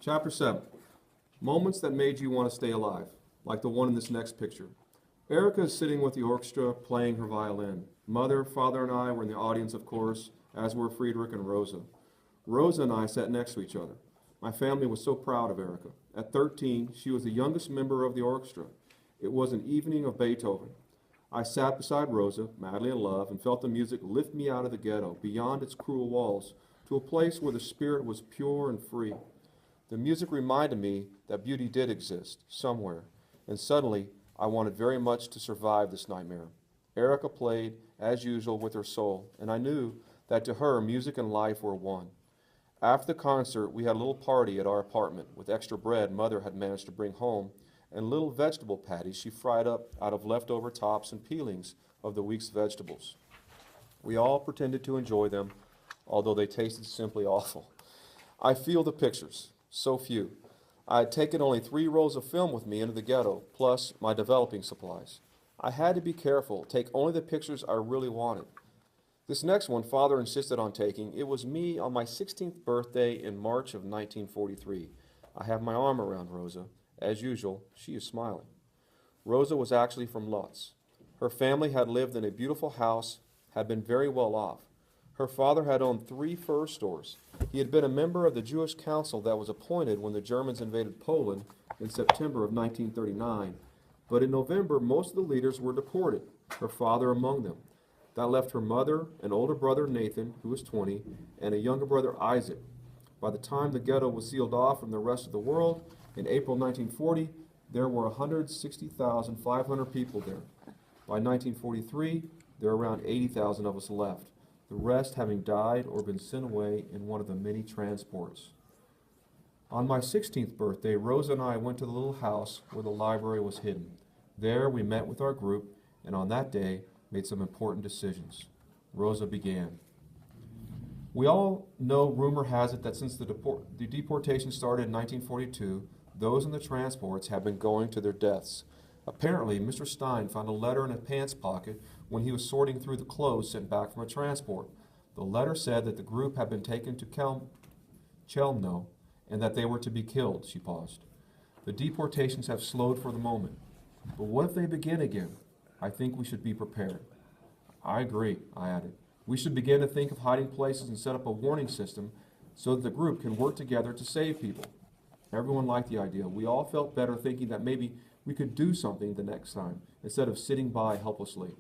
Chapter 7. Moments that made you want to stay alive, like the one in this next picture. Erica is sitting with the orchestra playing her violin. Mother, father, and I were in the audience, of course, as were Friedrich and Rosa. Rosa and I sat next to each other. My family was so proud of Erica. At 13, she was the youngest member of the orchestra. It was an evening of Beethoven. I sat beside Rosa, madly in love, and felt the music lift me out of the ghetto, beyond its cruel walls, to a place where the spirit was pure and free. The music reminded me that beauty did exist, somewhere, and suddenly I wanted very much to survive this nightmare. Erica played, as usual, with her soul, and I knew that to her, music and life were one. After the concert, we had a little party at our apartment with extra bread Mother had managed to bring home and little vegetable patties she fried up out of leftover tops and peelings of the week's vegetables. We all pretended to enjoy them, although they tasted simply awful. I feel the pictures, so few. I had taken only 3 rolls of film with me into the ghetto, plus my developing supplies. I had to be careful, take only the pictures I really wanted. This next one Father insisted on taking. It was me on my 16th birthday in March of 1943. I have my arm around Rosa. As usual, she is smiling. Rosa was actually from Lutz. Her family had lived in a beautiful house, had been very well off. Her father had owned 3 fur stores. He had been a member of the Jewish council that was appointed when the Germans invaded Poland in September of 1939. But in November, most of the leaders were deported, her father among them. That left her mother, an older brother, Nathan, who was 20, and a younger brother, Isaac. By the time the ghetto was sealed off from the rest of the world, in April 1940, there were 160,500 people there. By 1943, there were around 80,000 of us left, the rest having died or been sent away in one of the many transports. On my 16th birthday, Rosa and I went to the little house where the library was hidden. There we met with our group, and on that day made some important decisions. Rosa began. We all know, rumor has it, that since the deportation started in 1942, those in the transports have been going to their deaths. Apparently, Mr. Stein found a letter in a pants pocket when he was sorting through the clothes sent back from a transport. The letter said that the group had been taken to Chelmno and that they were to be killed. She paused. The deportations have slowed for the moment. But what if they begin again? I think we should be prepared. I agree, I added. We should begin to think of hiding places and set up a warning system so that the group can work together to save people. Everyone liked the idea. We all felt better thinking that maybe we could do something the next time instead of sitting by helplessly.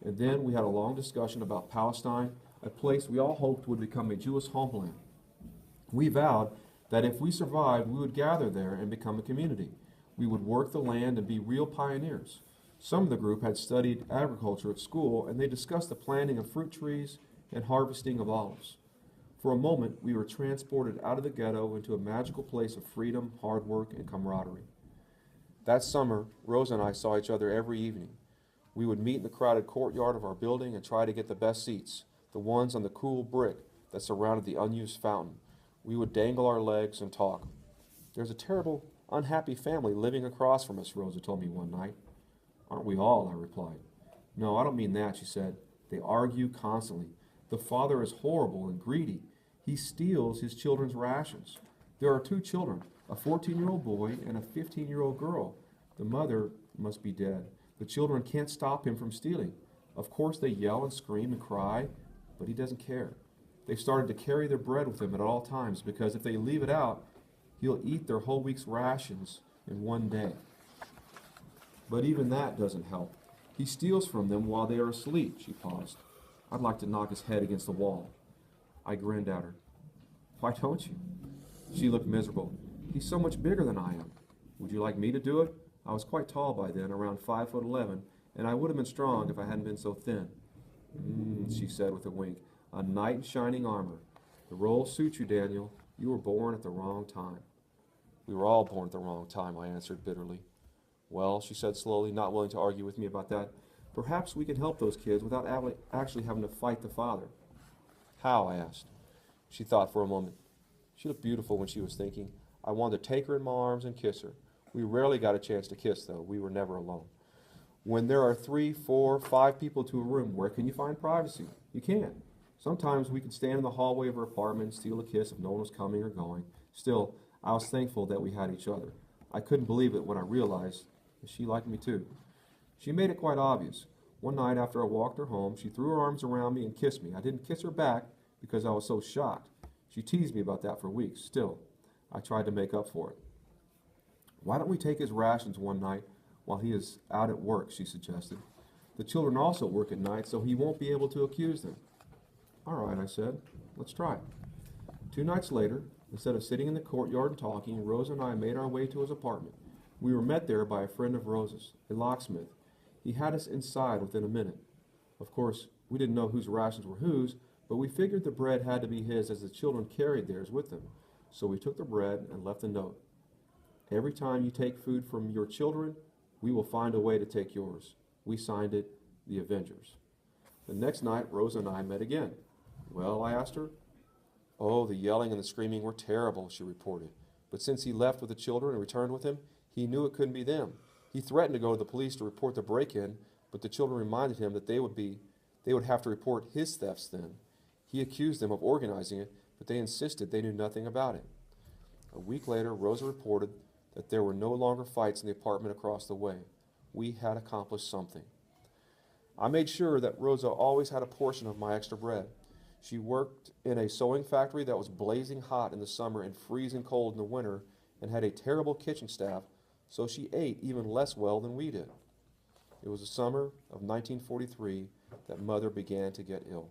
And then we had a long discussion about Palestine, a place we all hoped would become a Jewish homeland. We vowed that if we survived, we would gather there and become a community. We would work the land and be real pioneers. Some of the group had studied agriculture at school, and they discussed the planting of fruit trees and harvesting of olives. For a moment, we were transported out of the ghetto into a magical place of freedom, hard work, and camaraderie. That summer, Rosa and I saw each other every evening. We would meet in the crowded courtyard of our building and try to get the best seats, the ones on the cool brick that surrounded the unused fountain. We would dangle our legs and talk. There's a terrible, unhappy family living across from us, Rosa told me one night. Aren't we all? I replied. No, I don't mean that, she said. They argue constantly. The father is horrible and greedy. He steals his children's rations. There are 2 children, a 14-year-old boy and a 15-year-old girl. The mother must be dead. The children can't stop him from stealing. Of course, they yell and scream and cry, but he doesn't care. They've started to carry their bread with him at all times because if they leave it out, he'll eat their whole week's rations in one day. But even that doesn't help. He steals from them while they are asleep, she paused. I'd like to knock his head against the wall. I grinned at her. Why don't you? She looked miserable. He's so much bigger than I am. Would you like me to do it? I was quite tall by then, around 5'11", and I would have been strong if I hadn't been so thin. She said with a wink. A knight in shining armor. The role suits you, Daniel. You were born at the wrong time. We were all born at the wrong time, I answered bitterly. Well, she said slowly, not willing to argue with me about that, perhaps we can help those kids without actually having to fight the father. How? I asked. She thought for a moment. She looked beautiful when she was thinking. I wanted to take her in my arms and kiss her. We rarely got a chance to kiss, though. We were never alone. When there are 3, 4, 5 people to a room, where can you find privacy? You can't. Sometimes we could stand in the hallway of her apartment and steal a kiss if no one was coming or going. Still, I was thankful that we had each other. I couldn't believe it when I realized that she liked me too. She made it quite obvious. One night after I walked her home, she threw her arms around me and kissed me. I didn't kiss her back because I was so shocked. She teased me about that for weeks. Still, I tried to make up for it. Why don't we take his rations one night while he is out at work, she suggested. The children also work at night, so he won't be able to accuse them. All right, I said. Let's try. 2 nights later, instead of sitting in the courtyard and talking, Rosa and I made our way to his apartment. We were met there by a friend of Rosa's, a locksmith. He had us inside within a minute. Of course, we didn't know whose rations were whose, but we figured the bread had to be his as the children carried theirs with them. So we took the bread and left a note. Every time you take food from your children, we will find a way to take yours. We signed it, the Avengers. The next night, Rosa and I met again. Well, I asked her. Oh, the yelling and the screaming were terrible, she reported. But since he left with the children and returned with him, he knew it couldn't be them. He threatened to go to the police to report the break-in, but the children reminded him that they would have to report his thefts then. He accused them of organizing it, but they insisted they knew nothing about it. A week later, Rosa reported that there were no longer fights in the apartment across the way. We had accomplished something. I made sure that Rosa always had a portion of my extra bread. She worked in a sewing factory that was blazing hot in the summer and freezing cold in the winter and had a terrible kitchen staff, so she ate even less well than we did. It was the summer of 1943 that Mother began to get ill.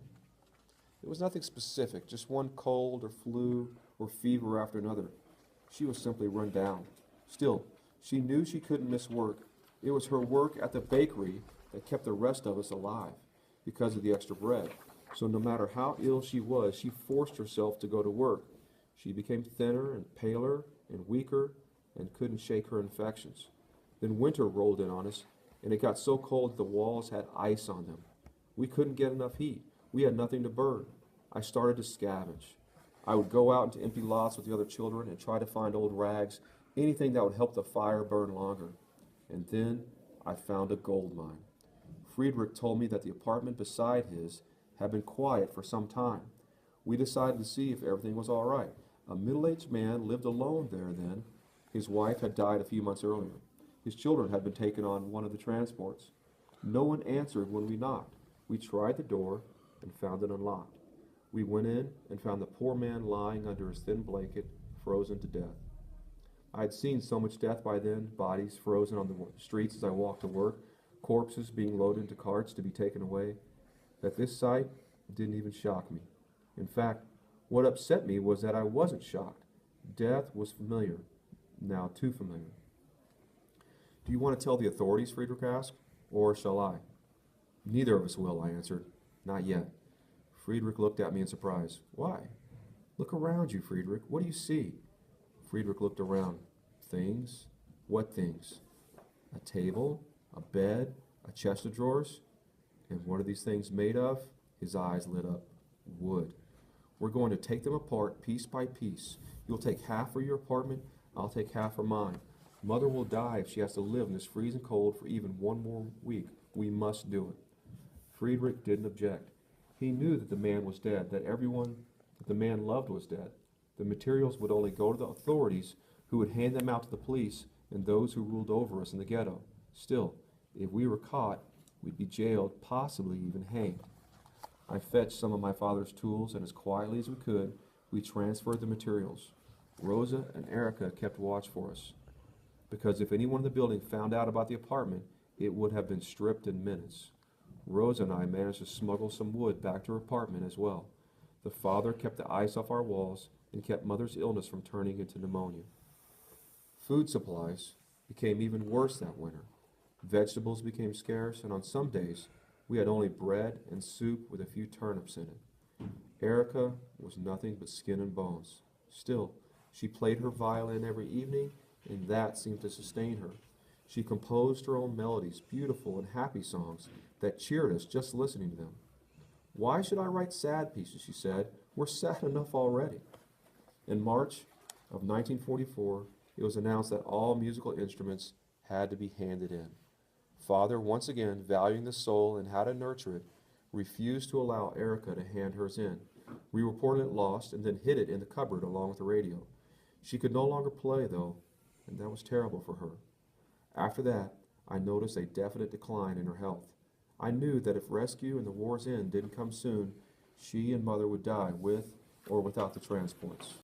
It was nothing specific, just one cold or flu or fever after another. She was simply run down. Still, she knew she couldn't miss work. It was her work at the bakery that kept the rest of us alive because of the extra bread. So no matter how ill she was, she forced herself to go to work. She became thinner and paler and weaker and couldn't shake her infections. Then winter rolled in on us, and it got so cold that the walls had ice on them. We couldn't get enough heat. We had nothing to burn. I started to scavenge. I would go out into empty lots with the other children and try to find old rags, anything that would help the fire burn longer. And then I found a gold mine. Friedrich told me that the apartment beside his had been quiet for some time. We decided to see if everything was all right. A middle-aged man lived alone there then. His wife had died a few months earlier. His children had been taken on one of the transports. No one answered when we knocked. We tried the door and found it unlocked. We went in and found the poor man lying under his thin blanket, frozen to death. I had seen so much death by then, bodies frozen on the streets as I walked to work, corpses being loaded into carts to be taken away, that this sight didn't even shock me. In fact, what upset me was that I wasn't shocked. Death was familiar, now too familiar. Do you want to tell the authorities, Friedrich asked, or shall I? Neither of us will, I answered. Not yet. Friedrich looked at me in surprise. Why? Look around you, Friedrich. What do you see? Friedrich looked around. Things? What things? A table? A bed? A chest of drawers? And what are these things made of? His eyes lit up. Wood. We're going to take them apart piece by piece. You'll take half for your apartment. I'll take half for mine. Mother will die if she has to live in this freezing cold for even one more week. We must do it. Friedrich didn't object. He knew that the man was dead, that everyone that the man loved was dead. The materials would only go to the authorities, who would hand them out to the police and those who ruled over us in the ghetto. Still, if we were caught, we'd be jailed, possibly even hanged. I fetched some of my father's tools, and as quietly as we could, we transferred the materials. Rosa and Erica kept watch for us, because if anyone in the building found out about the apartment, it would have been stripped in minutes. Rosa and I managed to smuggle some wood back to her apartment as well. The father kept the ice off our walls and kept Mother's illness from turning into pneumonia. Food supplies became even worse that winter. Vegetables became scarce, and on some days, we had only bread and soup with a few turnips in it. Erica was nothing but skin and bones. Still, she played her violin every evening, and that seemed to sustain her. She composed her own melodies, beautiful and happy songs that cheered us just listening to them. Why should I write sad pieces, she said. We're sad enough already. In March of 1944, it was announced that all musical instruments had to be handed in. Father, once again, valuing the soul and how to nurture it, refused to allow Erica to hand hers in. We reported it lost and then hid it in the cupboard along with the radio. She could no longer play, though, and that was terrible for her. After that, I noticed a definite decline in her health. I knew that if rescue and the war's end didn't come soon, she and Mother would die with or without the transports.